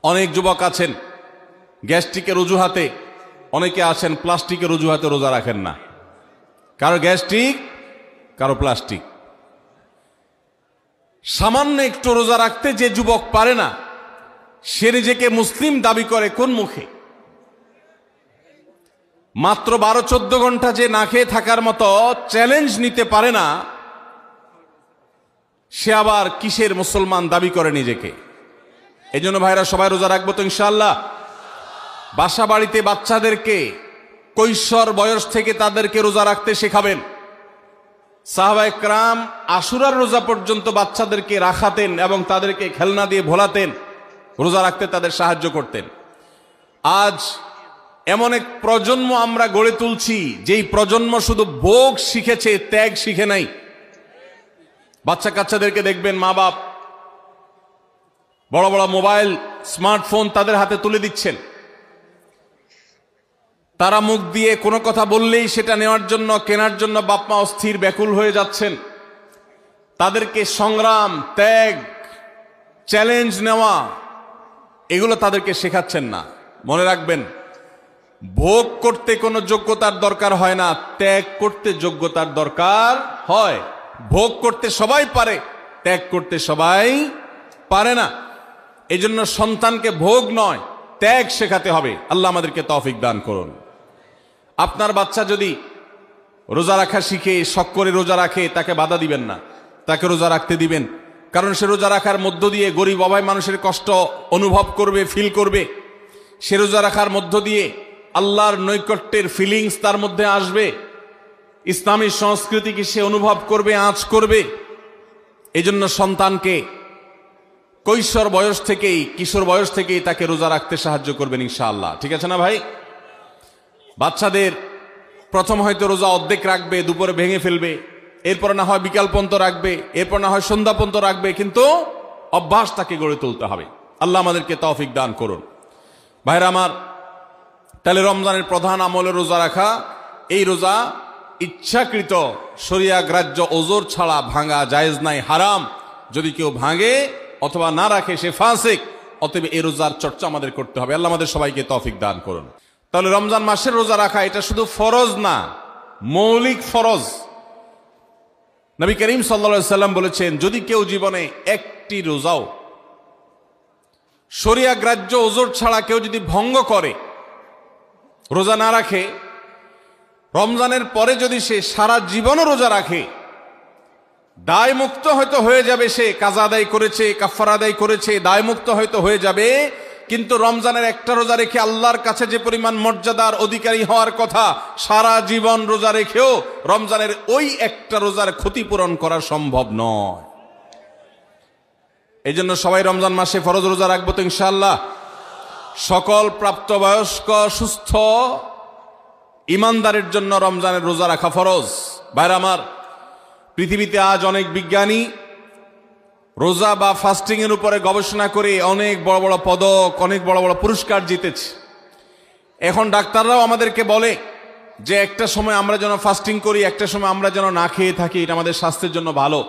অনেক যুবক আছেন গ্যাস্ট্রিকের অজুহাতে, অনেকে আছেন প্লাস্টিকের অজুহাতে রোজা রাখেন না। কারো গ্যাস্ট্রিক, কারো প্লাস্টিক। সামান্য একটু রোজা রাখতে যে যুবক পারে না, সে নিজেকে মুসলিম দাবি করে কোন মুখে? মাত্র 12-14 ঘন্টা যে না খেয়ে থাকার মতো চ্যালেঞ্জ নিতে পারে না, সে আবার কিসের মুসলমান দাবি করে নিজেকে? এই জন্য ভাইরা সবাই রোজা রাখবো তো ইনশাআল্লাহ। বাসা বাড়িতে বাচ্চাদেরকে কৈশোর বয়স থেকে তাদেরকে রোজা রাখতে শেখাবেন। সাহাবায়ে কেরাম আশুরার রোজা পর্যন্ত বাচ্চাদেরকে রাখাতেন এবং তাদেরকে খেলনা দিয়ে ভোলাতেন, রোজা রাখতে তাদের সাহায্য করতেন। আজ এমন এক প্রজন্ম আমরা গড়ে তুলছি, যেই প্রজন্ম শুধু ভোগ শিখেছে, ত্যাগ শিখে নাই। বাচ্চা কাচ্চাদেরকে দেখবেন মা বাপ বড় বড় মোবাইল, স্মার্টফোন তাদের হাতে তুলে দিচ্ছেন। তারা মুখ দিয়ে কোনো কথা বললেই সেটা নেওয়ার জন্য, কেনার জন্য বাপ মা অস্থির ব্যাকুল হয়ে যাচ্ছেন। তাদেরকে সংগ্রাম, ত্যাগ, চ্যালেঞ্জ নেওয়া, এগুলো তাদেরকে শেখাচ্ছেন না। মনে রাখবেন, ভোগ করতে কোনো যোগ্যতার দরকার হয় না, ত্যাগ করতে যোগ্যতার দরকার হয়। ভোগ করতে সবাই পারে, ত্যাগ করতে সবাই পারে না। এই জন্য সন্তানকে ভোগ নয়, ত্যাগ শেখাতে হবে। আল্লাহ আমাদেরকে তৌফিক দান করুন। আপনার বাচ্চা যদি রোজা রাখা শিখে, শখ করে রোজা রাখে, তাকে বাধা দিবেন না, তাকে রোজা রাখতে দিবেন। কারণ সে রোজা রাখার মধ্য দিয়ে গরিব অভাবী মানুষের কষ্ট অনুভব করবে, ফিল করবে। সে রোজা রাখার মধ্য দিয়ে আল্লাহর নৈকট্যের ফিলিংস তার মধ্যে আসবে, ইসলামী সংস্কৃতিকে সে অনুভব করবে, আঁচ করবে। এই জন্য সন্তানকে কৈশোর বয়স থেকেই, কিশোর বয়স থেকেই তাকে রোজা রাখতে সাহায্য করবেন ইনশাআল্লাহ। ঠিক আছে না ভাই? বাচ্চাদের প্রথম হয়তো রোজা অর্ধেক রাখবে, দুপুরে ভেঙে ফেলবে, এরপর না হয় বিকাল পর্যন্ত রাখবে, এরপর না হয় সন্ধ্যা পর্যন্ত রাখবে, কিন্তু অভ্যাস তাকে গড়ে তুলতে হবে। আল্লাহ আমাদেরকে তৌফিক দান করুন। ভাইরা আমার, তাহলে রমজানের প্রধান আমলে রোজা রাখা। এই রোজা ইচ্ছাকৃত শরিয়া গ্রাহ্য ওজর ছাড়া ভাঙা জায়েজ নাই, হারাম। যদি কেউ ভাঙে অথবা না রাখে সে ফাসিক। অতএব এই রোজার চর্চা আমাদের করতে হবে। আল্লাহ আমাদের সবাইকে তৌফিক দান করুন। তাহলে রমজান মাসের রোজা রাখা এটা শুধু ফরজ না, মৌলিক ফরজ। নবী করিম সাল্লাল্লাহু আলাইহি সাল্লাম বলেছেন, যদি কেউ জীবনে একটি রোজাও শরিয়া গ্রাহ্য ওজর ছাড়া কেউ যদি ভঙ্গ করে, রোজা না রাখে, রমজানের পরে যদি সে সারা জীবনও রোজা রাখে, দায় মুক্ত হয়তো হয়ে যাবে। সে কাজা আদায় করেছে, কাফারা আদায় করেছে, দায় মুক্ত হয়তো হয়ে যাবে। কিন্তু রমজানের একটা রোজা রেখে আল্লাহর কাছে যে পরিমাণ মর্যাদার অধিকারী হওয়ার কথা, সারা জীবন রোজা রেখেও রমজানের ওই একটা রোজার ক্ষতিপূরণ করা সম্ভব নয়। এই জন্য সবাই রমজান মাসে ফরজ রোজা রাখবো তো ইনশাআল্লাহ। সকল প্রাপ্তবয়স্ক সুস্থ ইমানদারের জন্য রমজানের রোজা রাখা ফরজ। ভাইরা আমার, পৃথিবীতে আজ অনেক বিজ্ঞানী রোজা বা ফাস্টিং এর উপরে গবেষণা করে অনেক বড় বড় পদক, অনেক বড় বড় পুরস্কার জিতেছে। এখন ডাক্তাররাও আমাদেরকে বলে যে একটা সময় আমরা যেন ফাস্টিং করি, একটা সময় আমরা যেন না খেয়ে থাকি, এটা আমাদের স্বাস্থ্যের জন্য ভালো।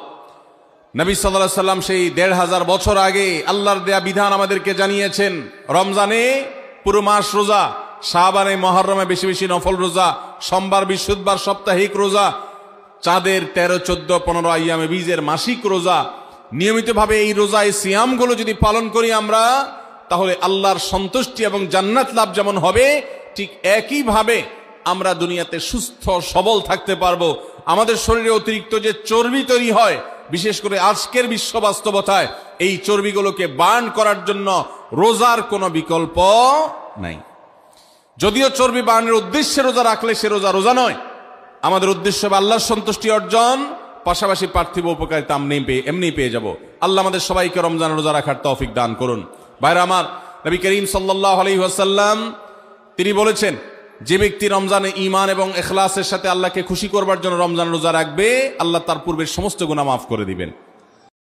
নবী সাল্লাল্লাহু আলাইহি সাল্লাম সেই ১৫০০ বছর আগে আল্লাহর দেয়া বিধান আমাদেরকে জানিয়েছেন। রমজানে পুরো মাস রোজা, শাবানে মুহররমে বেশি বেশি নফল রোজা, সোমবার বৃহস্পতিবার সাপ্তাহিক রোজা, চাঁদের ১৩, ১৪, ১৫ আইয়ামে বীজের মাসিক রোজা। নিয়মিতভাবে এই রোজা, এই সিয়ামগুলো যদি পালন করি আমরা, তাহলে আল্লাহর সন্তুষ্টি এবং জান্নাত লাভ যেমন হবে, ঠিক একইভাবে আমরা দুনিয়াতে সুস্থ সবল থাকতে পারবো। আমাদের শরীরে অতিরিক্ত যে চর্বি তৈরি হয়, বিশেষ করে আজকের বিশ্ব বাস্তবতায়, এই চর্বিগুলোকে বার্ন করার জন্য রোজার কোনো বিকল্প নাই। যদিও চর্বি বার্নের উদ্দেশ্যে রোজা রাখলে সে রোজা রোজা নয়। আমাদের উদ্দেশ্য হবে আল্লাহর সন্তুষ্টি অর্জন, পাশাপাশি পার্থিব উপকারিতা এমনি পেয়ে যাব। আল্লাহ আমাদের সবাইকে রমজান রোজা রাখার তৌফিক দান করুন। ভাইরা আমার, নবী করিম সাল্লাল্লাহু আলাইহি ওয়াসাল্লাম তিনি বলেছেন, যে ব্যক্তি রমজানে ঈমান এবং ইখলাসের সাথে আল্লাহকে খুশি করবার জন্য রমজান রোজা রাখবে, আল্লাহ তার পূর্বের সমস্ত গুনাহ মাফ করে দিবেন।